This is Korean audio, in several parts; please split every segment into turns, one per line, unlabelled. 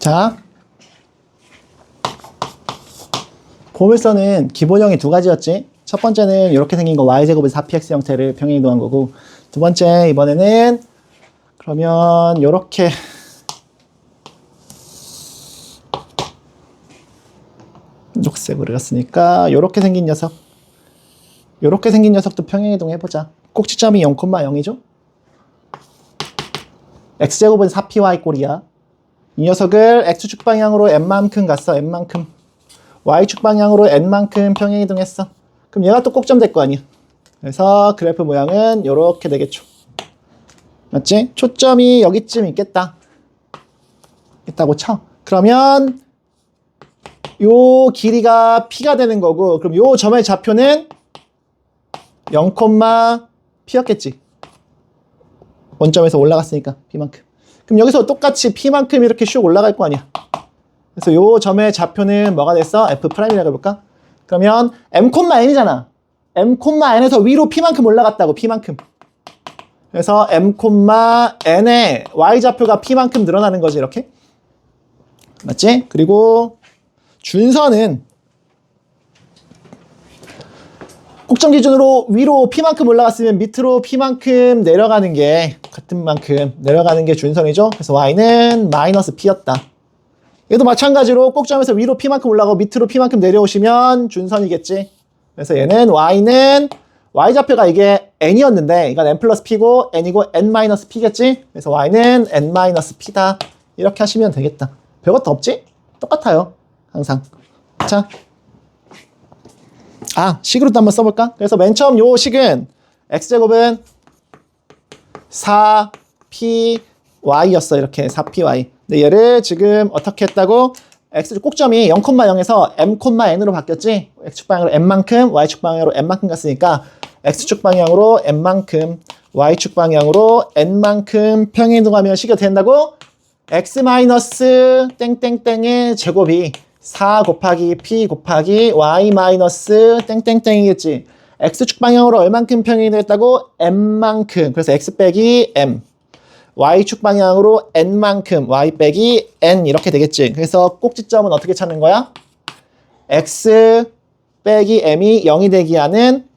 자, 보물선은 기본형이 두 가지였지. 첫 번째는 이렇게 생긴 거 y제곱의 4px 형태를 평행 이동한 거고, 두 번째 이번에는 그러면 이렇게 녹색으로 그렸으니까 이렇게 생긴 녀석, 이렇게 생긴 녀석도 평행 이동 해보자. 꼭지점이 0,0이죠? x제곱은 4py 꼴이야. 이 녀석을 x축 방향으로 n만큼 갔어. n만큼. y축 방향으로 n만큼 평행 이동했어. 그럼 얘가 또 꼭점 될 거 아니야. 그래서 그래프 모양은 이렇게 되겠죠. 맞지? 초점이 여기쯤 있겠다. 있다고 쳐. 그러면 요 길이가 p가 되는 거고, 그럼 요 점의 좌표는 0,p였겠지. 원점에서 올라갔으니까 p만큼. 그럼 여기서 똑같이 p만큼 이렇게 슉 올라갈 거 아니야. 그래서 요 점의 좌표는 뭐가 됐어? f'이라고 해볼까? 그러면 m,n이잖아. m,n에서 위로 p만큼 올라갔다고, p만큼. 그래서 m,n의 y좌표가 p만큼 늘어나는 거지, 이렇게. 맞지? 그리고 준선은 꼭점 기준으로 위로 p만큼 올라갔으면 밑으로 p만큼 내려가는 게 같은 만큼 내려가는 게 준선이죠. 그래서 y는 마이너스 p였다. 얘도 마찬가지로 꼭점에서 위로 p만큼 올라가고 밑으로 p만큼 내려오시면 준선이겠지. 그래서 얘는 y는 y좌표가 이게 n이었는데 이건 n 플러스 p고 n이고 n 마이너스 p겠지. 그래서 y는 n 마이너스 p다. 이렇게 하시면 되겠다. 별것도 없지? 똑같아요. 항상. 자, 식으로도 한번 써볼까? 그래서 맨 처음 요 식은 x제곱은 4py였어. 이렇게 4py. 근데 얘를 지금 어떻게 했다고? x 꼭점이 0,0에서 m,n으로 바뀌었지? x축 방향으로 n만큼, y축 방향으로 n만큼 갔으니까 x축 방향으로 n만큼, y축 방향으로 n만큼 평행 이동하면 식이 된다고? x 마이너스 땡땡땡의 제곱이 4 곱하기 p 곱하기 y 마이너스 땡땡땡이겠지. x축 방향으로 얼만큼 평행 이동했다고? n만큼. 그래서 x 빼기 m. y축 방향으로 n만큼, y 빼기 n 이렇게 되겠지. 그래서 꼭지점은 어떻게 찾는 거야? x 빼기 m이 0이 되기 하는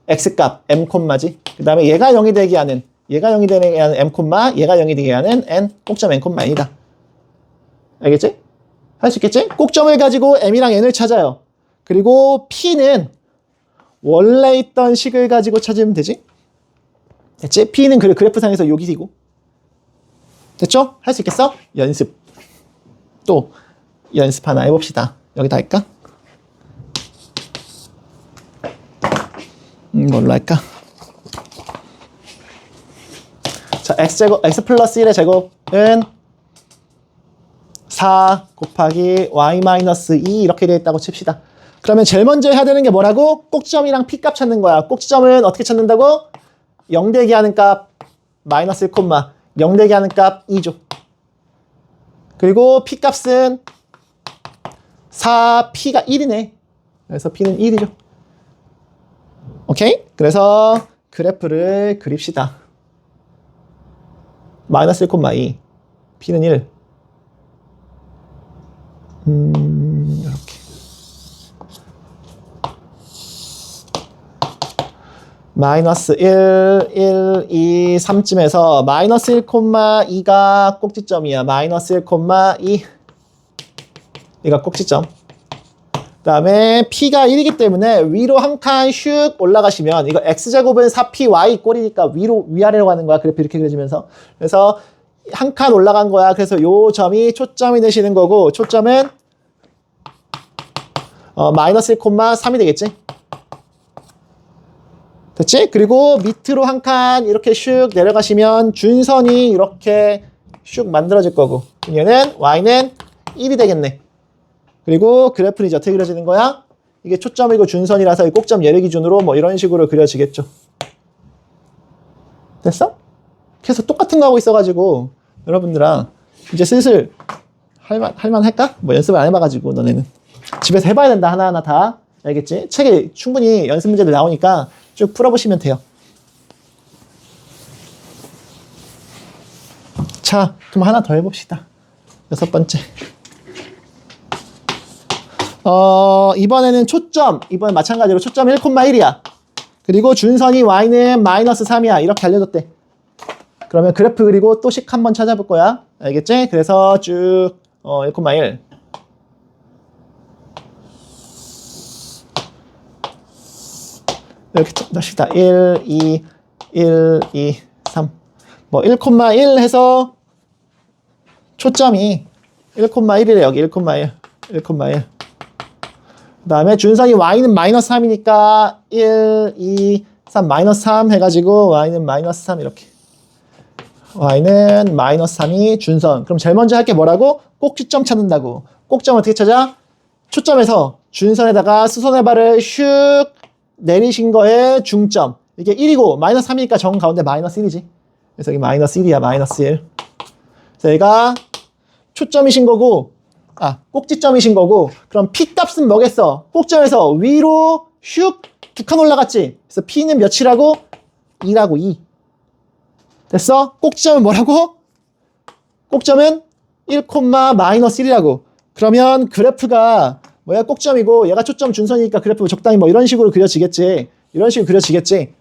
x값, m 콤마지. 그 다음에 얘가 0이 되기 하는, 얘가 0이 되기 하는 m 콤마, 얘가 0이 되기 하는 n, 꼭점 n 콤마 n이다. 알겠지? 할 수 있겠지? 꼭점을 가지고 m이랑 n을 찾아요. 그리고 p는 원래 있던 식을 가지고 찾으면 되지? 됐지? p는 그래프상에서 요 길이고. 됐죠? 할 수 있겠어? 연습. 또 연습 하나 해봅시다. 여기다 할까? 뭘로 할까? 자, x제곱, x 플러스 1의 제곱은 4 곱하기 y 마이너스 2 이렇게 되어 있다고 칩시다. 그러면 제일 먼저 해야 되는 게 뭐라고? 꼭지점이랑 p 값 찾는 거야. 꼭지점은 어떻게 찾는다고? 0 되기 하는 값 마이너스 1, 0 되기 하는 값 2죠. 그리고 p 값은 4p가 1이네. 그래서 p는 1이죠. 오케이? 그래서 그래프를 그립시다. 마이너스 1, 2, p는 1. 이렇게. 마이너스 1, 1, 2, 3쯤에서 마이너스 1, 2가 꼭지점이야. 마이너스 1, 2. 얘가 꼭지점. 그 다음에 p가 1이기 때문에 위로 한 칸 슉 올라가시면 이거 x제곱은 4py 꼴이니까 위아래로 가는 거야. 그래프 이렇게 그려지면서. 그래서 한 칸 올라간 거야. 그래서 요 점이 초점이 되시는 거고 초점은 마이너스 1, 3이 되겠지. 됐지? 그리고 밑으로 한 칸 이렇게 슉 내려가시면 준선이 이렇게 슉 만들어질 거고 얘는 y는 1이 되겠네. 그리고 그래프는 이제 어떻게 그려지는 거야? 이게 초점이고 준선이라서 이 꼭점 얘를 기준으로 뭐 이런 식으로 그려지겠죠. 됐어? 계속 똑같은 거 하고 있어가지고 여러분들아 이제 슬슬 할만 할까? 뭐 연습을 안 해봐가지고 너네는 집에서 해봐야 된다. 하나하나 다. 알겠지? 책에 충분히 연습 문제들 나오니까 쭉 풀어보시면 돼요. 자, 좀 하나 더 해봅시다. 6번째. 이번에는 이번엔 마찬가지로 초점 1,1이야. 그리고 준선이 y는 마이너스 3이야. 이렇게 알려줬대. 그러면 그래프 그리고 또 식 한번 찾아볼 거야. 알겠지? 그래서 쭉 1,1 이렇게 넣읍시다. 1, 2, 3 뭐 1,1 해서 초점이 1,1이래. 여기 1,1 그 다음에 준선이 y는 마이너스 3이니까 1, 2, 3 마이너스 3 해가지고 y는 마이너스 3 이렇게 y는 마이너스 3이 준선. 그럼 제일 먼저 할 게 뭐라고? 꼭지점 찾는다고. 꼭지점 어떻게 찾아? 초점에서 준선에다가 수선의 발을 슉 내리신 거에 중점. 이게 1이고 마이너스 3이니까 정 가운데 마이너스 1이지. 그래서 여기 마이너스 1이야. 마이너스 1. 그래서 얘가 초점이신 거고 꼭지점이신 거고 그럼 P 값은 뭐겠어? 꼭점에서 위로 슉 두 칸 올라갔지? 그래서 P는 몇이라고? 2라고 2. 됐어? 꼭지점은 뭐라고? 꼭점은 1, 마이너스 1이라고. 그러면 그래프가 뭐야? 꼭점이고 얘가 초점 준선이니까 그래프 적당히 뭐 이런 식으로 그려지겠지. 이런 식으로 그려지겠지.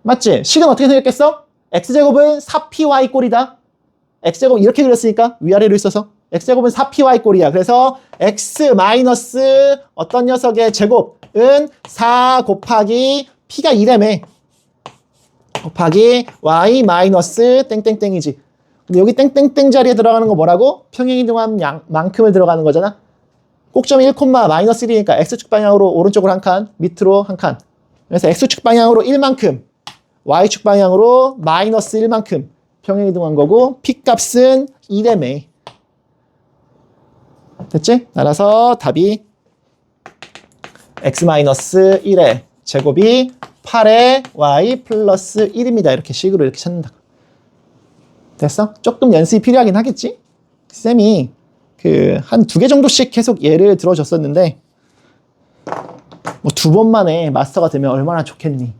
맞지? 식은 어떻게 생겼겠어? x제곱은 4py 꼴이다. x제곱 이렇게 그렸으니까 위아래로 있어서 x제곱은 4py 꼴이야. 그래서 x 마이너스 어떤 녀석의 제곱은 4 곱하기 p가 2라며. 곱하기 y 마이너스 땡땡땡이지. 근데 여기 땡땡땡 자리에 들어가는 거 뭐라고? 평행이동한 만큼을 들어가는 거잖아. 꼭점이 1, 마이너스 1이니까 x축 방향으로 오른쪽으로 한 칸, 밑으로 한 칸. 그래서 x축 방향으로 1만큼, y축 방향으로 마이너스 1만큼 평행이동한 거고 p 값은 2라며. 됐지? 따라서 답이 x-1의 제곱이 8의 y 플러스 1입니다. 이렇게 식으로 이렇게 찾는다. 됐어? 조금 연습이 필요하긴 하겠지? 쌤이 한 2개 정도씩 계속 예를 들어줬었는데 뭐 2번 만에 마스터가 되면 얼마나 좋겠니?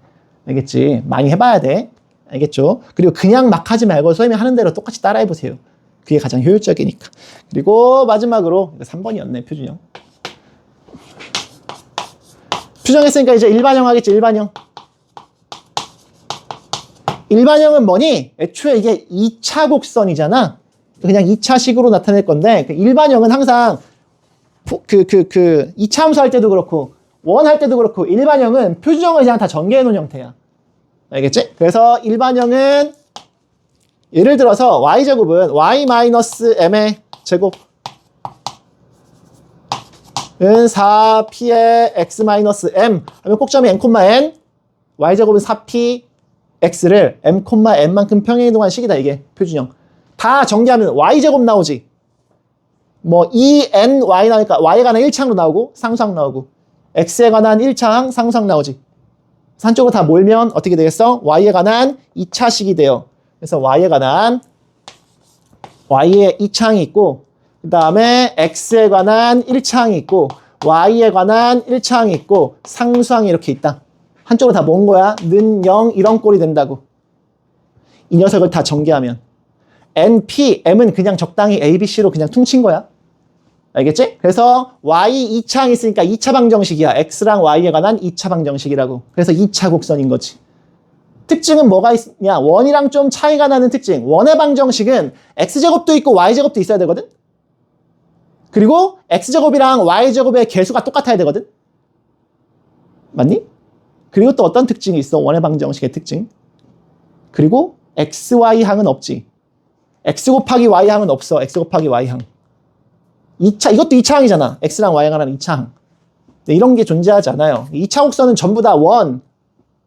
알겠지? 많이 해봐야 돼. 알겠죠? 그리고 그냥 막 하지 말고 쌤이 하는 대로 똑같이 따라해보세요. 그게 가장 효율적이니까. 그리고 마지막으로 3번이었네, 표준형. 표준형했으니까 이제 일반형 하겠지, 일반형. 일반형은 뭐니? 애초에 이게 2차 곡선이잖아. 그냥 2차식으로 나타낼 건데 일반형은 항상 2차 함수 할 때도 그렇고 원 할 때도 그렇고 일반형은 표준형을 그냥 다 전개해 놓은 형태야. 알겠지? 그래서 일반형은 예를 들어서 y제곱은 y-m의 제곱은 4p의 x-m 하면 꼭점이 m, y제곱은 4p x를 m,n만큼 평행이동한 식이다. 이게 표준형. 다 전개하면 y제곱 나오지. 뭐 2ny 나오니까 y에 관한 1차항도 나오고 상수항 나오고 x에 관한 1차항 상수항 나오지. 한쪽으로 다 몰면 어떻게 되겠어? y에 관한 2차식이 돼요. 그래서 y에 관한 y의 2차항이 있고 그 다음에 x에 관한 1차항이 있고 y에 관한 1차항이 있고 상수항이 이렇게 있다. 한쪽으로 다 모은 거야. 는 0 이런 꼴이 된다고. 이 녀석을 다 전개하면 NP, M은 그냥 적당히 A, B, C로 그냥 퉁친 거야. 알겠지? 그래서 Y 2차항이 있으니까 2차 방정식이야. X랑 Y에 관한 2차 방정식이라고. 그래서 2차 곡선인 거지. 특징은 뭐가 있냐? 원이랑 좀 차이가 나는 특징. 원의 방정식은 X제곱도 있고 Y제곱도 있어야 되거든? 그리고 X제곱이랑 Y제곱의 개수가 똑같아야 되거든? 맞니? 그리고 또 어떤 특징이 있어? 원의 방정식의 특징. 그리고 XY항은 없지. X 곱하기 Y항은 없어. X 곱하기 Y항. 2차, 이것도 2차항이잖아. X랑 Y에 관한 2차항. 이런 게 존재하지 않아요. 2차 곡선은 전부 다 원,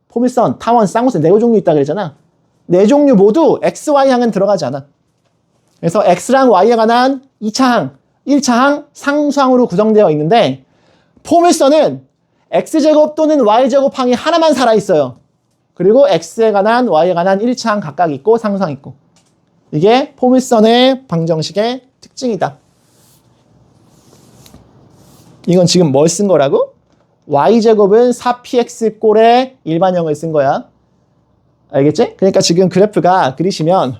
포밀선, 타원, 쌍곡선 4 종류 있다 그랬잖아. 4종류 모두 X, Y항은 들어가지 않아. 그래서 X랑 Y에 관한 2차항, 1차항, 상수항으로 구성되어 있는데 포밀선은 X제곱 또는 Y제곱항이 하나만 살아있어요. 그리고 X에 관한 Y에 관한 1차항 각각 있고 상수항 있고. 이게 포밀선의 방정식의 특징이다. 이건 지금 뭘 쓴 거라고? y제곱은 4px 꼴의 일반형을 쓴 거야. 알겠지? 그러니까 지금 그래프가 그리시면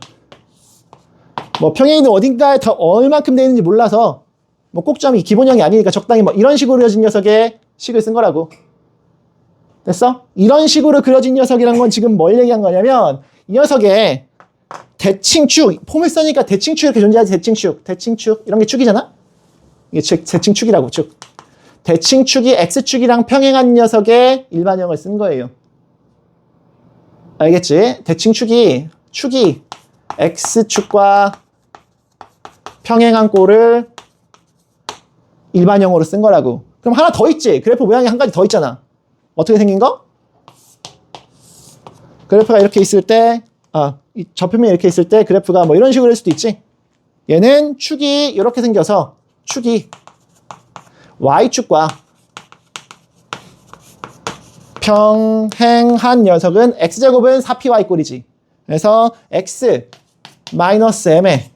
뭐 평행이 있는 어딘가에 더 얼만큼 돼 있는지 몰라서 뭐 꼭점이 기본형이 아니니까 적당히 뭐 이런 식으로 그려진 녀석의 식을 쓴 거라고. 됐어? 이런 식으로 그려진 녀석이란 건 지금 뭘 얘기한 거냐면 이 녀석의 대칭축, 폼을 쓰니까 대칭축 이렇게 존재하지. 대칭축 이런 게 축이잖아. 이게 대칭축이라고. 축. 대칭축이 x축이랑 평행한 녀석의 일반형을 쓴 거예요. 알겠지? 대칭축이 x축과 평행한 꼴을 일반형으로 쓴 거라고. 그럼 하나 더 있지. 그래프 모양이 한 가지 더 있잖아. 어떻게 생긴 거? 그래프가 이렇게 있을 때, 이 접히면 이렇게 있을 때 그래프가 뭐 이런 식으로 할 수도 있지. 얘는 축이 이렇게 생겨서 축이 y축과 평행한 녀석은 x제곱은 4py 꼴이지. 그래서 x m의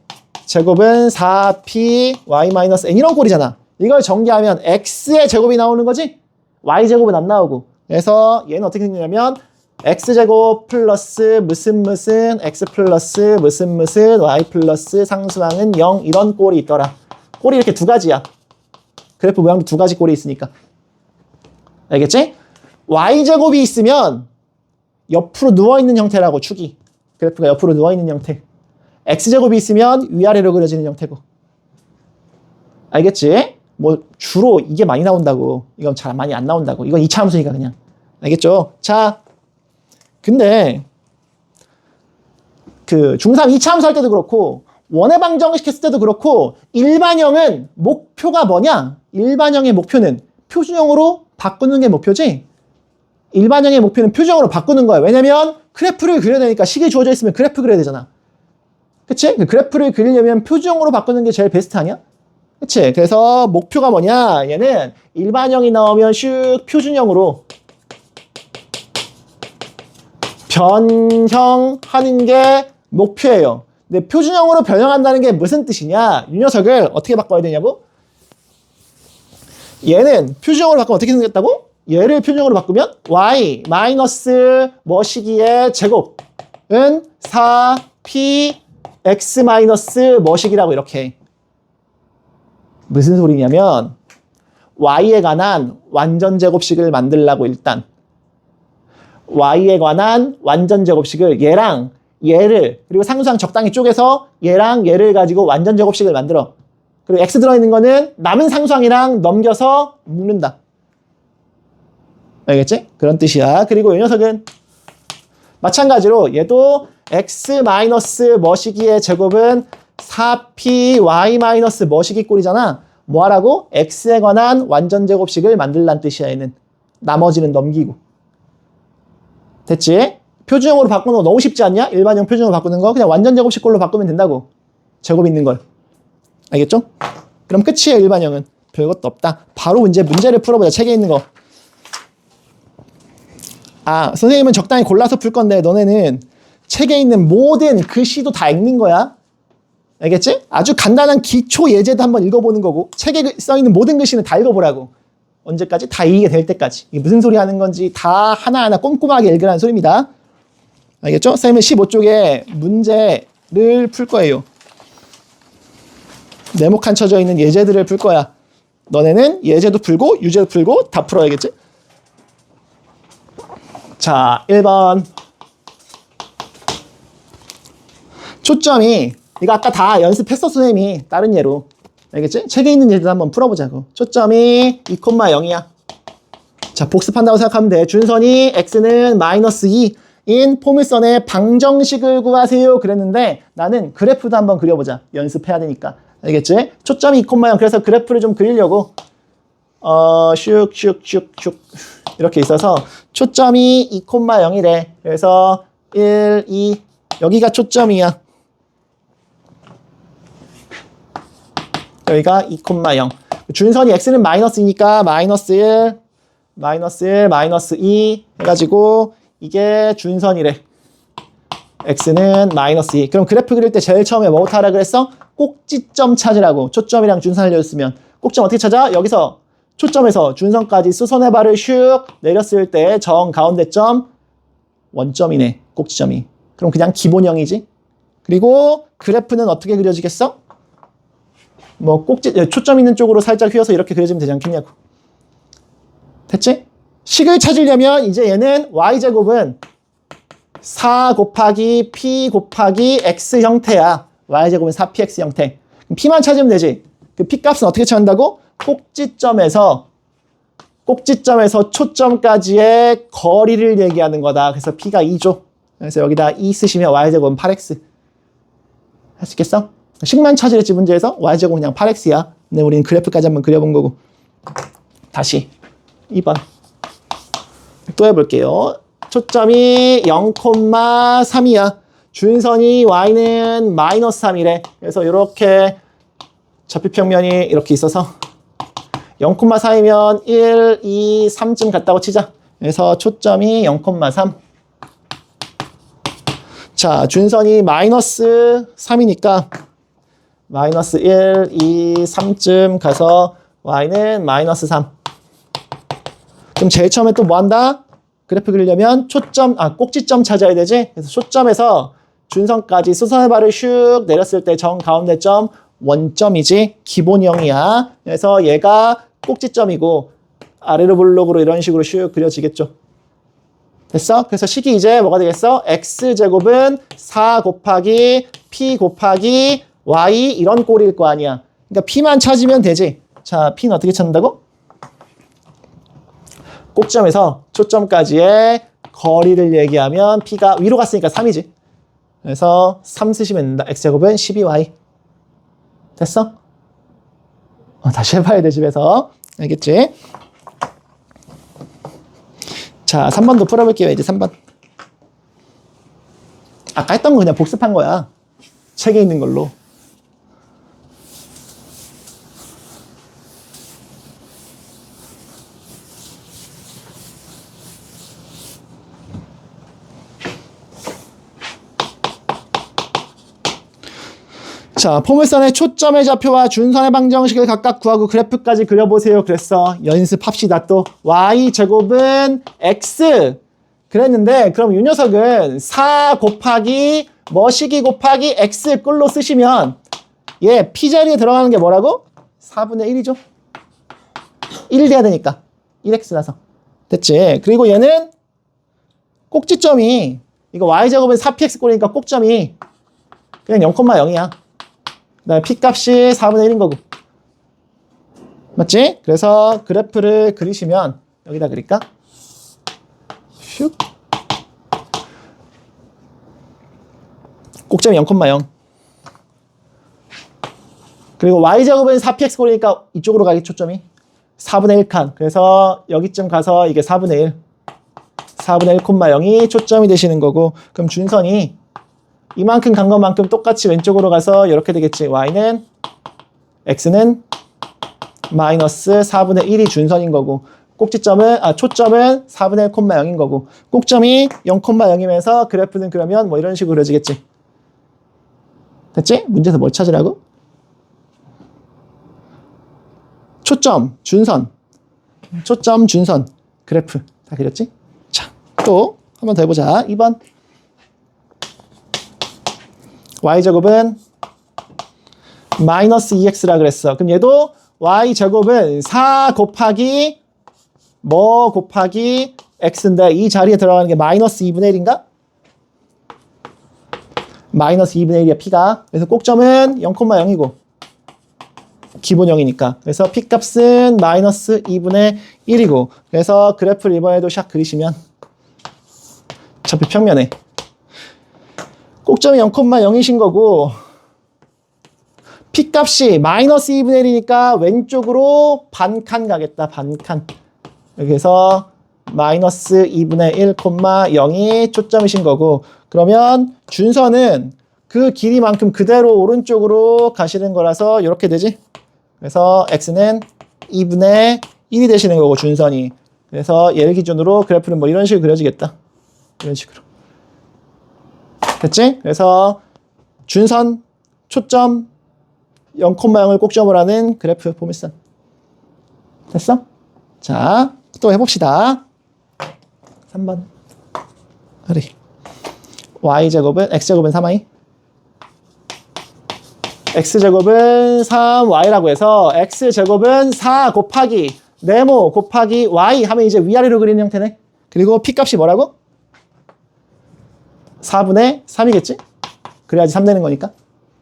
제곱은 4py-n 이런 꼴이잖아. 이걸 전개하면 x의 제곱이 나오는 거지 y제곱은 안 나오고. 그래서 얘는 어떻게 생기냐면 x제곱 플러스 무슨 x 플러스 무슨 y 플러스 상수항은 0 이런 꼴이 있더라. 꼴이 이렇게 두 가지야. 그래프 모양도 두 가지 꼴이 있으니까. 알겠지? y제곱이 있으면 옆으로 누워있는 형태라고. 축이 그래프가 옆으로 누워있는 형태. x제곱이 있으면 위아래로 그려지는 형태고. 알겠지? 뭐 주로 이게 많이 나온다고. 이건 잘 많이 안 나온다고. 이건 2차 함수니까 그냥. 알겠죠? 자, 근데 그 중3 2차 함수 할 때도 그렇고 원의 방정식 했을 때도 그렇고 일반형은 목표가 뭐냐? 일반형의 목표는 표준형으로 바꾸는 게 목표지. 일반형의 목표는 표준형으로 바꾸는 거야. 왜냐면 그래프를 그려야 되니까 식이 주어져 있으면 그래프 그려야 되잖아. 그치? 그 그래프를 그리려면 표준형으로 바꾸는 게 제일 베스트 아니야? 그치? 그래서 목표가 뭐냐? 얘는 일반형이 나오면 슉 표준형으로 변형하는 게 목표예요. 근데 표준형으로 변형한다는 게 무슨 뜻이냐? 이 녀석을 어떻게 바꿔야 되냐고? 얘는 표준형으로 바꾸면 어떻게 생겼다고? 얘를 표준형으로 바꾸면 y 마이너스 뭐시기의 제곱은 4p x 마이너스 뭐시기라고 이렇게. 무슨 소리냐면 y에 관한 완전 제곱식을 만들라고. 일단 y에 관한 완전 제곱식을 얘랑 얘를 그리고 상수항 적당히 쪼개서 얘랑 얘를 가지고 완전 제곱식을 만들어. 그리고 x 들어있는 거는 남은 상수항이랑 넘겨서 묶는다. 알겠지? 그런 뜻이야. 그리고 이 녀석은 마찬가지로 얘도 x 마이너스 뭐시기의 제곱은 4py 마이너스 뭐시기 꼴이잖아. 뭐 하라고? x에 관한 완전 제곱식을 만들란 뜻이야. 얘는 나머지는 넘기고. 됐지? 표준형으로 바꾸는 거 너무 쉽지 않냐? 일반형 표준형으로 바꾸는 거 그냥 완전 제곱식 꼴로 바꾸면 된다고. 제곱 있는 걸. 알겠죠? 그럼 끝이에요. 일반형은 별것도 없다. 바로 이제 문제를 풀어보자. 책에 있는 거. 선생님은 적당히 골라서 풀 건데 너네는 책에 있는 모든 글씨도 다 읽는 거야. 알겠지? 아주 간단한 기초 예제도 한번 읽어보는 거고 책에 써있는 모든 글씨는 다 읽어보라고. 언제까지? 다 이해가 될 때까지. 이게 무슨 소리 하는 건지 다 하나하나 꼼꼼하게 읽으라는 소리입니다. 알겠죠? 선생님은 15쪽에 문제를 풀 거예요. 네모칸 쳐져 있는 예제들을 풀 거야. 너네는 예제도 풀고 유제도 풀고 다 풀어야겠지? 자, 1번. 초점이 이거 아까 다 연습했어 선생님이 다른 예로. 알겠지? 책에 있는 예제도 한번 풀어보자고. 초점이 2,0이야. 자, 복습한다고 생각하면 돼. 준선이 x는 마이너스 2인 포물선의 방정식을 구하세요 그랬는데 나는 그래프도 한번 그려보자. 연습해야 되니까. 알겠지? 초점이 2,0. 그래서 그래프를 좀 그리려고 슉슉슉슉 이렇게 있어서 초점이 2,0이래. 그래서 1, 2 여기가 초점이야. 여기가 2,0. 준선이 x는 마이너스니까 마이너스 1, 마이너스 1, 마이너스 2 해가지고 이게 준선이래. x는 마이너스 2. 그럼 그래프 그릴 때 제일 처음에 뭐부터 하라 그랬어? 꼭지점 찾으라고. 초점이랑 준선을 줬으면 꼭지점 어떻게 찾아? 여기서 초점에서 준선까지 수선의 발을 슉 내렸을 때 정 가운데 점 원점이네. 꼭지점이. 그럼 그냥 기본형이지. 그리고 그래프는 어떻게 그려지겠어? 뭐 초점 있는 쪽으로 살짝 휘어서 이렇게 그려지면 되지 않겠냐고. 됐지? 식을 찾으려면 이제 얘는 y제곱은 4 곱하기 p 곱하기 x 형태야. y제곱은 4px 형태. 그럼 p만 찾으면 되지. 그 p 값은 어떻게 찾는다고? 꼭지점에서 초점까지의 거리를 얘기하는 거다. 그래서 p가 2죠. 그래서 여기다 2 쓰시면 y제곱은 8x. 할 수 있겠어? 식만 찾으랬지 문제에서. y제곱은 그냥 8x야. 근데 우리는 그래프까지 한번 그려본 거고. 다시 2번 또 해볼게요. 초점이 0,3이야. 준선이 y는 마이너스 3이래. 그래서 이렇게 좌표평면이 이렇게 있어서 0,4이면 1, 2, 3쯤 갔다고 치자. 그래서 초점이 0,3. 자, 준선이 마이너스 3이니까 마이너스 1, 2, 3쯤 가서 y는 마이너스 3. 그럼 제일 처음에 또 뭐 한다? 그래프 그리려면 꼭지점 찾아야 되지? 그래서 초점에서 준선까지 수선의 발을 슉 내렸을 때 정 가운데 점 원점이지. 기본형이야. 그래서 얘가 꼭지점이고 아래로 블록으로 이런 식으로 슉 그려지겠죠. 됐어? 그래서 식이 이제 뭐가 되겠어? x제곱은 4 곱하기 p 곱하기 y 이런 꼴일 거 아니야. 그러니까 p만 찾으면 되지. 자, p는 어떻게 찾는다고? 꼭점에서 초점까지의 거리를 얘기하면 p가 위로 갔으니까 3이지. 그래서 3 쓰시면 된다. x제곱은 12y. 됐어? 다시 해봐야 돼, 집에서. 알겠지? 자, 3번도 풀어볼게요. 이제 3번. 아까 했던 거 그냥 복습한 거야. 책에 있는 걸로. 자, 포물선의 초점의 좌표와 준선의 방정식을 각각 구하고 그래프까지 그려보세요. 그랬어. 연습합시다. 또 y제곱은 x 그랬는데 그럼 이 녀석은 4 곱하기 뭐시기 곱하기 x 꼴로 쓰시면 얘 p자리에 들어가는 게 뭐라고? 4분의 1이죠. 1 돼야 되니까 1x라서. 됐지? 그리고 얘는 꼭지점이 이거 y제곱은 4px 꼴이니까 꼭점이 그냥 0,0이야. 그다음에 p값이 4분의 1인 거고. 맞지? 그래서 그래프를 그리시면 여기다 그릴까? 슉. 꼭점이 0,0. 그리고 y제곱은 4px 꼴이니까 이쪽으로 가기 초점이 4분의 1칸. 그래서 여기쯤 가서 이게 4분의 1. 4분의 1,0이 초점이 되시는 거고. 그럼 준선이 이만큼 간 것만큼 똑같이 왼쪽으로 가서 이렇게 되겠지. x는 마이너스 4분의 1이 준선인 거고 초점은 4분의 1,0인 거고 꼭점이 0,0이면서 그래프는 그러면 뭐 이런 식으로 그려지겠지. 됐지? 문제에서 뭘 찾으라고? 초점, 준선 그래프 다 그렸지? 자, 또 한 번 더 해보자. 2번 y제곱은 마이너스 2x라 그랬어. 그럼 얘도 y제곱은 4 곱하기 뭐 곱하기 x인데 이 자리에 들어가는 게 마이너스 2분의 1인가? 마이너스 2분의 1이야 p가. 그래서 꼭점은 0,0이고 기본형이니까. 그래서 p값은 마이너스 2분의 1이고 그래서 그래프를 이번에도 샥 그리시면 좌표 평면에 꼭점이 0,0이신 거고 p값이 마이너스 2분의 1이니까 왼쪽으로 반칸 가겠다. 반칸. 여기서 마이너스 2분의 1,0이 초점이신 거고 그러면 준선은 그 길이만큼 그대로 오른쪽으로 가시는 거라서 이렇게 되지. 그래서 x는 2분의 1이 되시는 거고 준선이. 그래서 얘를 기준으로 그래프는 뭐 이런 식으로 그려지겠다. 이런 식으로. 됐지? 그래서 준선, 초점, 0,0을 꼭점으로 하는 그래프 포물선. 됐어? 자, 또 해봅시다. 3번. 그래. y제곱은 x제곱은 3y. x제곱은 3y라고 해서 x제곱은 4 곱하기 네모 곱하기 y 하면 이제 위아래로 그리는 형태네. 그리고 p값이 뭐라고? 4분의 3이겠지? 그래야지 3 되는 거니까.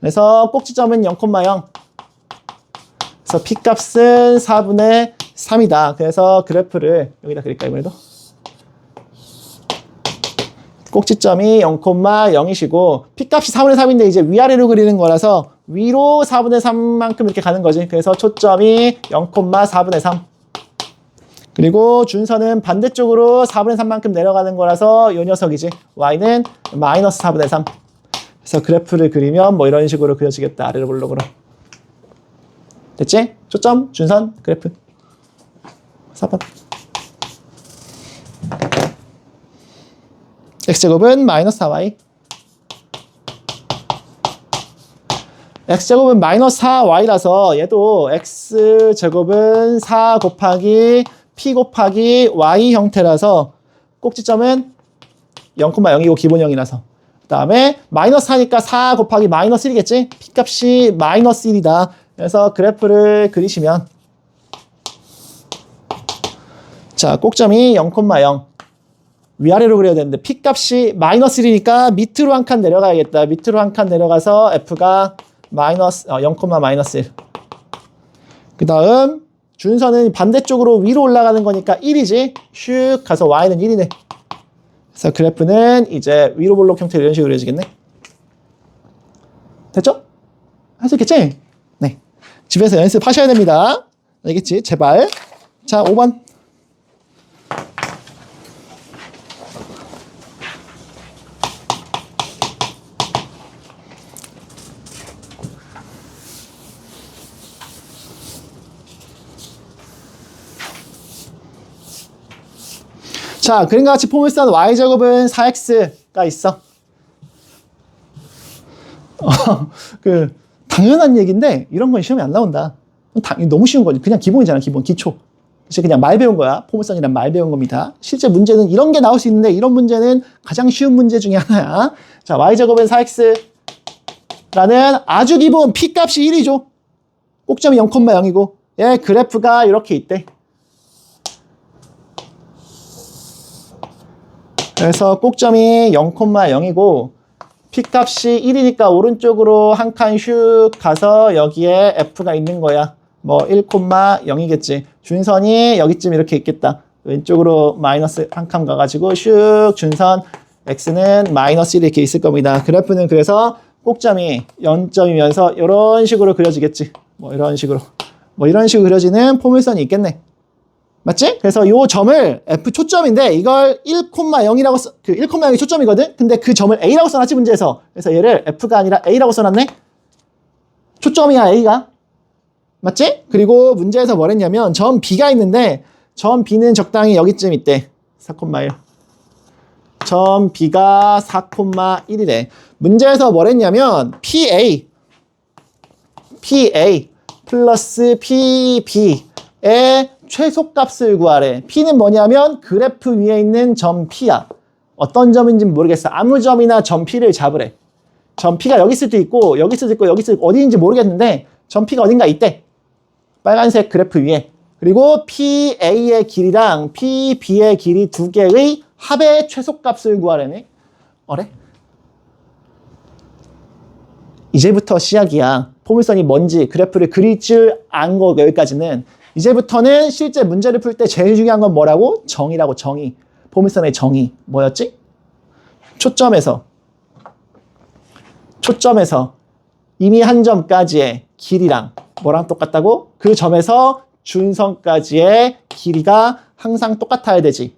그래서 꼭지점은 0,0. 그래서 p값은 4분의 3이다. 그래서 그래프를 여기다 그릴까 이번에도? 꼭지점이 0,0이시고 p값이 4분의 3인데 이제 위아래로 그리는 거라서 위로 4분의 3만큼 이렇게 가는 거지. 그래서 초점이 0,4분의 3. 그리고 준선은 반대쪽으로 4분의 3만큼 내려가는 거라서 이 녀석이지. y는 마이너스 4분의 3. 그래서 그래프를 그리면 뭐 이런 식으로 그려지겠다. 아래로 볼록으로. 됐지? 초점, 준선, 그래프. 4번. x제곱은 마이너스 4y. x제곱은 마이너스 4y라서 얘도 x제곱은 4 곱하기 p 곱하기 y 형태라서 꼭지점은 0,0이고 기본 0이라서. 그 다음에 마이너스 4니까 4 곱하기 마이너스 1이겠지? p값이 마이너스 1이다. 그래서 그래프를 그리시면 자, 꼭점이 0,0 위아래로 그려야 되는데 p값이 마이너스 1이니까 밑으로 한 칸 내려가야겠다. 밑으로 한 칸 내려가서 f가 마이너스 0, 마이너스 1. 그 다음 준선은 반대쪽으로 위로 올라가는 거니까 1이지. 슉 가서 y는 1이네. 그래서 그래프는 이제 위로 볼록 형태로 이런 식으로 그려지겠네. 됐죠? 할 수 있겠지? 네. 집에서 연습하셔야 됩니다. 알겠지? 제발. 자, 5번. 자, 그림과 같이 폼을 쓴 y제곱은 4x가 있어. 당연한 얘기인데 이런 건 시험에 안 나온다. 너무 쉬운 거지. 그냥 기본이잖아, 기본, 기초. 그래서 그냥 말 배운 거야. 포물선이란 말 배운 겁니다. 실제 문제는 이런 게 나올 수 있는데 이런 문제는 가장 쉬운 문제 중에 하나야. 자, y제곱은 4x라는 아주 기본 p값이 1이죠. 꼭점이 0,0이고 얘 그래프가 이렇게 있대. 그래서 꼭점이 0,0이고 p값이 1이니까 오른쪽으로 한 칸 슉 가서 여기에 f가 있는 거야. 뭐 1,0이겠지. 준선이 여기쯤 이렇게 있겠다. 왼쪽으로 마이너스 한 칸 가가지고 슉 준선 x는 마이너스 1 이렇게 있을 겁니다. 그래프는 그래서 꼭점이 0점이면서 이런 식으로 그려지겠지. 뭐 이런 식으로 그려지는 포물선이 있겠네. 맞지? 그래서 요 점을 f 초점인데 이걸 1,0이라고 1,0이 초점이거든? 근데 그 점을 a라고 써놨지 문제에서. 그래서 얘를 f가 아니라 a라고 써놨네? 초점이야 a가. 맞지? 그리고 문제에서 뭐랬냐면 점 b가 있는데 점 b는 적당히 여기쯤 있대. 4,1. 점 b가 4,1이래. 문제에서 뭐랬냐면 pa 플러스 pb의 최소값을 구하래. P는 뭐냐면 그래프 위에 있는 점 P야. 어떤 점인지는 모르겠어. 아무 점이나 점 P를 잡으래. 점 P가 여기 있을 수도 있고 여기 있을 수도 있고 여기 있을 수도 있고 어디인지 모르겠는데 점 P가 어딘가 있대. 빨간색 그래프 위에. 그리고 PA의 길이랑 PB의 길이 두 개의 합의 최소값을 구하래네. 어래? 이제부터 시작이야. 포물선이 뭔지 그래프를 그릴 줄 안 거 여기까지는. 이제부터는 실제 문제를 풀 때 제일 중요한 건 뭐라고? 정의라고, 정의. 포물선의 정의. 뭐였지? 초점에서 이미 한 점까지의 길이랑 뭐랑 똑같다고? 그 점에서 준선까지의 길이가 항상 똑같아야 되지.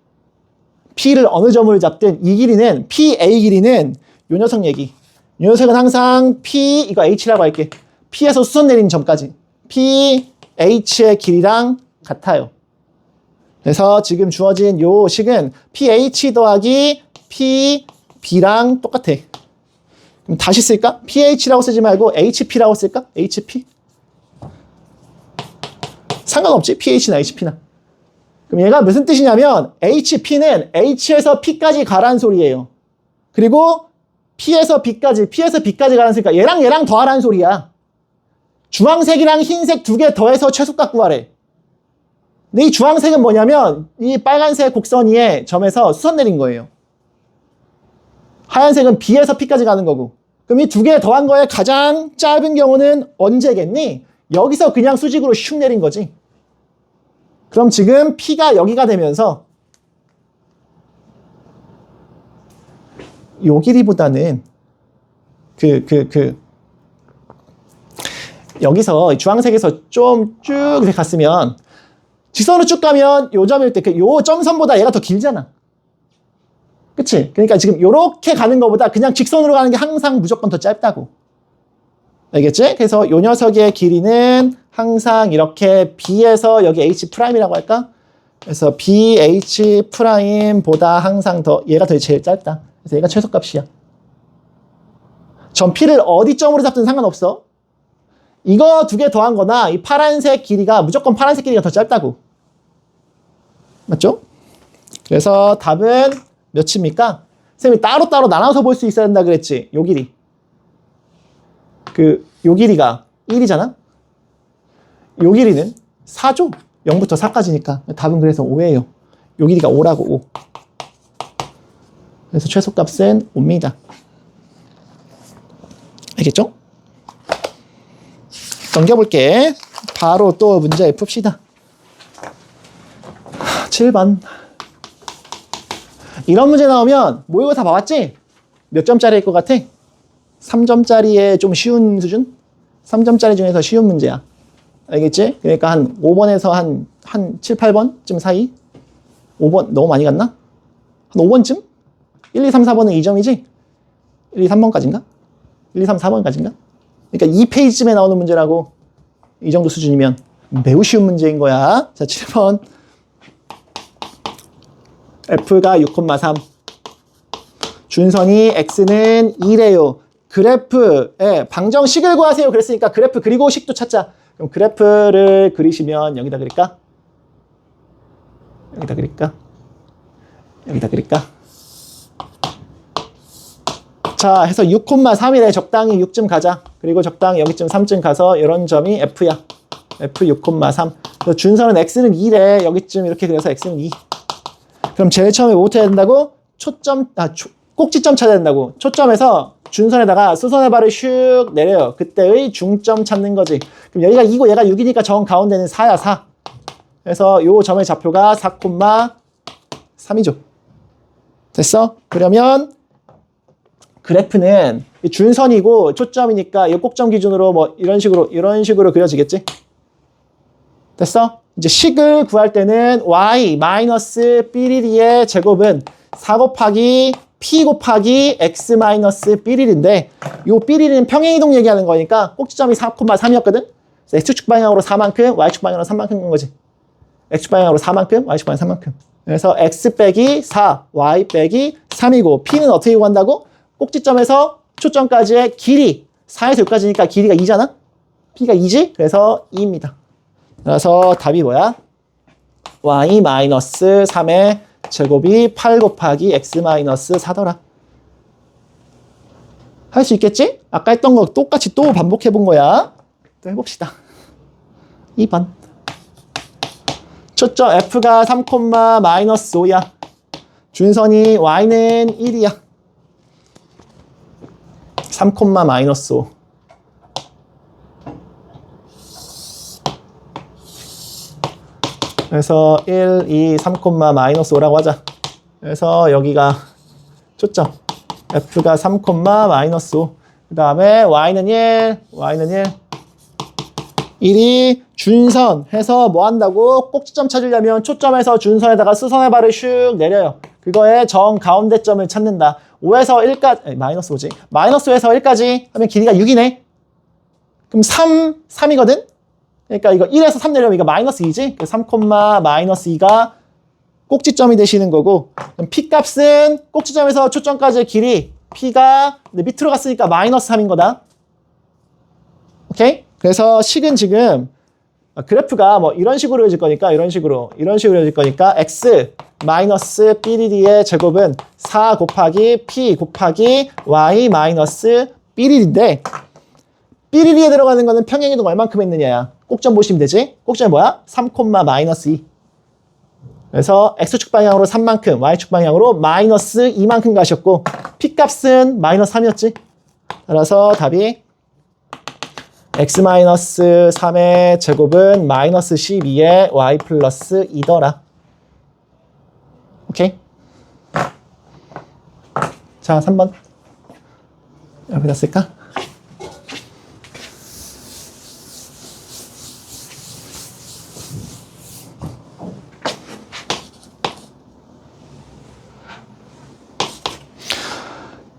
P를 어느 점을 잡든 이 길이는, PA 길이는 요 녀석 얘기. 요 녀석은 항상 P, 이거 H라고 할게. P에서 수선 내리는 점까지. H의 길이랑 같아요. 그래서 지금 주어진 요 식은 PH 더하기 PB랑 똑같아. 그럼 다시 쓸까? PH라고 쓰지 말고 HP라고 쓸까? HP? 상관없지? PH나 HP나. 그럼 얘가 무슨 뜻이냐면 HP는 H에서 P까지 가라는 소리예요. 그리고 P에서 B까지 가라는 소리니까 얘랑 더하라는 소리야. 주황색이랑 흰색 두 개 더해서 최소값 구하래. 근데 이 주황색은 뭐냐면 이 빨간색 곡선 위에 점에서 수선 내린 거예요. 하얀색은 B에서 P까지 가는 거고. 그럼 이 두 개 더한 거에 가장 짧은 경우는 언제겠니? 여기서 그냥 수직으로 슉 내린 거지. 그럼 지금 P가 여기가 되면서 요 길이보다는 여기서 주황색에서 좀 쭉 갔으면 직선으로 쭉 가면 요 점일 때 요 점선보다 얘가 더 길잖아. 그치? 그러니까 지금 요렇게 가는 것보다 그냥 직선으로 가는 게 항상 무조건 더 짧다고. 알겠지? 그래서 요 녀석의 길이는 항상 이렇게 B에서 여기 H'이라고 할까? 그래서 BH'보다 항상 더 얘가 더 제일 짧다. 그래서 얘가 최소값이야. 점 P를 어디 점으로 잡든 상관없어. 이거 두 개 더한 거나 이 파란색 길이가 무조건 파란색 길이가 더 짧다고. 맞죠? 그래서 답은 몇입니까? 선생님이 따로따로 나눠서 볼 수 있어야 된다 그랬지. 요 길이. 요 길이가 1이잖아? 요 길이는 4죠? 0부터 4까지니까. 답은 그래서 5예요. 요 길이가 5라고, 5. 그래서 최소값은 5입니다. 알겠죠? 넘겨볼게. 바로 또 문제 풉시다. 7번. 이런 문제 나오면 모의고사 봐왔지? 몇 점짜리일 것 같아? 3점짜리의 좀 쉬운 수준? 3점짜리 중에서 쉬운 문제야. 알겠지? 그러니까 한 5번에서 한 7, 8번쯤 사이? 5번 너무 많이 갔나? 한 5번쯤? 1, 2, 3, 4번은 2점이지? 1, 2, 3번까지인가? 1, 2, 3, 4번까지인가? 그러니까 2페이지쯤에 나오는 문제라고. 이 정도 수준이면 매우 쉬운 문제인 거야. 자, 7번. F가 6,3. 준선이 X는 2래요. 그래프의 방정식을 구하세요. 그랬으니까 그래프 그리고 식도 찾자. 그럼 그래프를 그리시면 여기다 그릴까? 여기다 그릴까? 여기다 그릴까? 자, 해서 6,3이래. 적당히 6쯤 가자. 그리고 적당히 여기쯤 3쯤 가서 이런 점이 F야. F 6,3. 그래서 준선은 X는 2래. 여기쯤 이렇게 그려서 X는 2. 그럼 제일 처음에 뭐부터 해야 된다고? 꼭지점 찾아야 된다고. 초점에서 준선에다가 수선의 발을 슉 내려요. 그때의 중점 찾는 거지. 그럼 여기가 2고 얘가 6이니까 정 가운데는 4야, 4. 그래서 요 점의 좌표가 4,3이죠. 됐어? 그러면 그래프는 준선이고 초점이니까 이 꼭점 기준으로 뭐 이런 식으로 그려지겠지? 됐어? 이제 식을 구할 때는 y 마이너스 삐리리의 제곱은 4 곱하기 p 곱하기 x 마이너스 삐리리인데 요 삐리리는 평행이동 얘기하는 거니까 꼭지점이 4,3이었거든? 그래서 x축 방향으로 4만큼, y축 방향으로 3만큼 간 거지. x축 방향으로 4만큼, y축 방향 3만큼. 그래서 x 빼기 4, y 빼기 3이고 p는 어떻게 구한다고? 꼭지점에서 초점까지의 길이 4에서 6까지니까 길이가 2잖아? p가 2지? 그래서 2입니다. 그래서 답이 뭐야? y 마이너스 3의 제곱이 8 곱하기 x 마이너스 4더라. 할 수 있겠지? 아까 했던 거 똑같이 또 반복해 본 거야. 또 해봅시다. 2번. 초점 f가 3, 마이너스 5야. 준선이 y는 1이야. 3, 마이너스 5. 그래서 1, 2, 3, 마이너스 5라고 하자. 그래서 여기가 초점. F가 3, 마이너스 5. 그 다음에 Y는 1, Y는 1. 1이 준선 해서 뭐 한다고? 꼭지점 찾으려면 초점에서 준선에다가 수선의 발을 슉 내려요. 그거의 정 가운데점을 찾는다. 5에서 1까지, 아니, 마이너스 5지. 마이너스 5에서 1까지 하면 길이가 6이네. 그럼 3이거든? 그러니까 이거 1에서 3 내려면 이거 마이너스 2지? 3, 마이너스 2가 꼭지점이 되시는 거고, 그럼 P 값은 꼭지점에서 초점까지의 길이 P가 밑으로 갔으니까 마이너스 3인 거다. 오케이? 그래서 식은 지금 그래프가 뭐 이런 식으로 그려질 거니까 이런 식으로 그려질 거니까 x 마이너스 삐리리의 제곱은 4 곱하기 p 곱하기 y 마이너스 삐리리인데 삐리리에 들어가는 거는 평행이동 얼만큼 했느냐야. 꼭점 보시면 되지. 꼭점이 뭐야? 3, 마이너스 2. 그래서 x축 방향으로 3만큼, y축 방향으로 마이너스 2만큼 가셨고 p값은 마이너스 3이었지. 따라서 답이 x-3의 제곱은 마이너스 12의 y 플러스 2더라. 오케이? 자, 3번. 여기다 쓸까?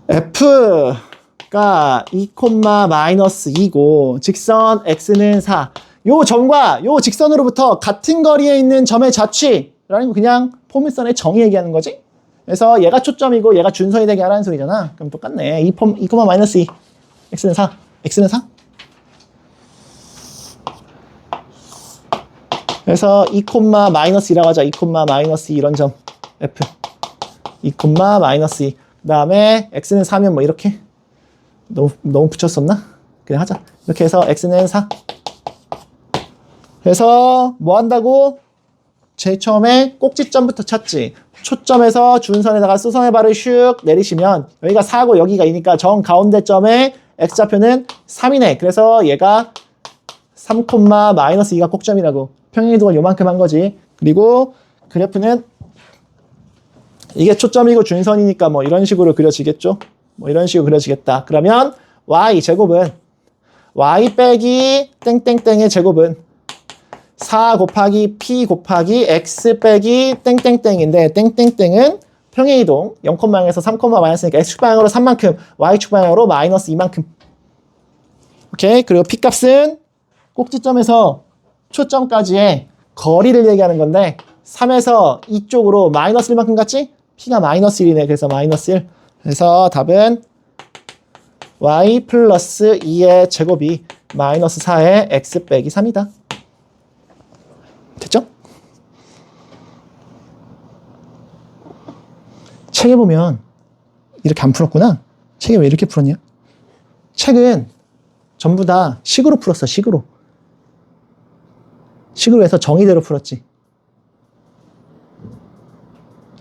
F가 2, 마이너스 2고 직선 X는 4. 요 점과 요 직선으로부터 같은 거리에 있는 점의 좌취라는 거 그냥 포물선의 정의 얘기하는 거지. 그래서 얘가 초점이고 얘가 준선이 되게 하라는 소리잖아. 그럼 똑같네. 2, 마이너스 2. X는 4. X는 4. 그래서 2, 마이너스 2라고 하자. 2, 마이너스 2 이런 점 F. 2, 마이너스 2. 그 다음에 x는 4면 뭐 이렇게 너무 붙였었나? 그냥 하자. 이렇게 해서 x는 4. 그래서 뭐 한다고? 제일 처음에 꼭지점부터 찾지. 초점에서 준선에다가 수선의 발을 슉 내리시면 여기가 4고 여기가 2니까 정 가운데 점에 x좌표는 3이네. 그래서 얘가 3, 마이너스 2가 꼭점이라고. 평행이동을 요만큼 한 거지. 그리고 그래프는 이게 초점이고 준선이니까 뭐 이런 식으로 그려지겠죠? 뭐 이런 식으로 그려지겠다. 그러면 y 제곱은 y 빼기 땡땡땡의 제곱은 4 곱하기 p 곱하기 x 빼기 땡땡땡인데 땡땡땡은 평행이동 0,0에서 3, 마이너스니까 x축 방향으로 3만큼 y축 방향으로 마이너스 2만큼. 오케이. 그리고 p 값은 꼭지점에서 초점까지의 거리를 얘기하는 건데 3에서 2쪽으로 마이너스 1만큼 갔지? p가 마이너스 1이네. 그래서 마이너스 1. 그래서 답은 y 플러스 2의 제곱이 마이너스 4의 x 빼기 3이다. 됐죠? 책에 보면 이렇게 안 풀었구나. 책에 왜 이렇게 풀었냐? 책은 전부 다 식으로 풀었어. 식으로 해서 정의대로 풀었지.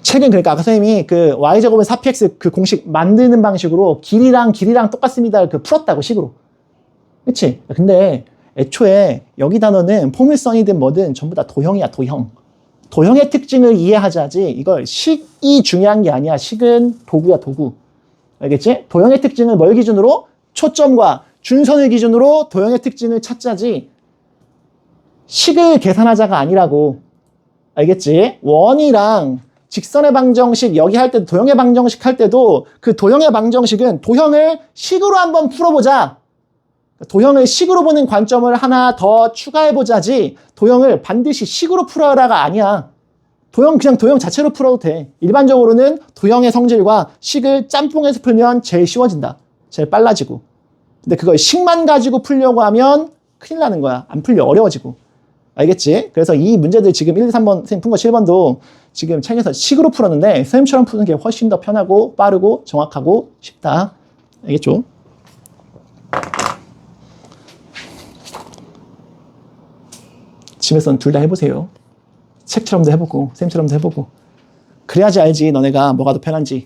책은 그러니까 아까 선생님이 그 y제곱은 4px 그 공식 만드는 방식으로 길이랑 똑같습니다. 그 풀었다고 식으로. 그치? 근데 애초에 여기 단어는 포물선이든 뭐든 전부 다 도형이야. 도형. 도형의 특징을 이해하자지 이걸 식이 중요한 게 아니야. 식은 도구야. 도구. 알겠지? 도형의 특징을 뭘 기준으로? 초점과 준선을 기준으로 도형의 특징을 찾자지 식을 계산하자가 아니라고. 알겠지? 원이랑 직선의 방정식 여기 할 때도 도형의 방정식 할 때도 그 도형의 방정식은 도형을 식으로 한번 풀어보자. 도형을 식으로 보는 관점을 하나 더 추가해보자지 도형을 반드시 식으로 풀어라가 아니야. 그냥 도형 자체로 풀어도 돼. 일반적으로는 도형의 성질과 식을 짬뽕해서 풀면 제일 쉬워진다. 제일 빨라지고. 근데 그걸 식만 가지고 풀려고 하면 큰일 나는 거야. 안 풀려. 어려워지고. 알겠지? 그래서 이 문제들 지금 1, 2, 3번 선생님 푼 거 7번도 지금 책에서 식으로 풀었는데 선생님처럼 푸는 게 훨씬 더 편하고 빠르고 정확하고 쉽다. 알겠죠? 집에서는 둘 다 해보세요. 책처럼도 해보고 선생님처럼도 해보고 그래야지 알지 너네가 뭐가 더 편한지.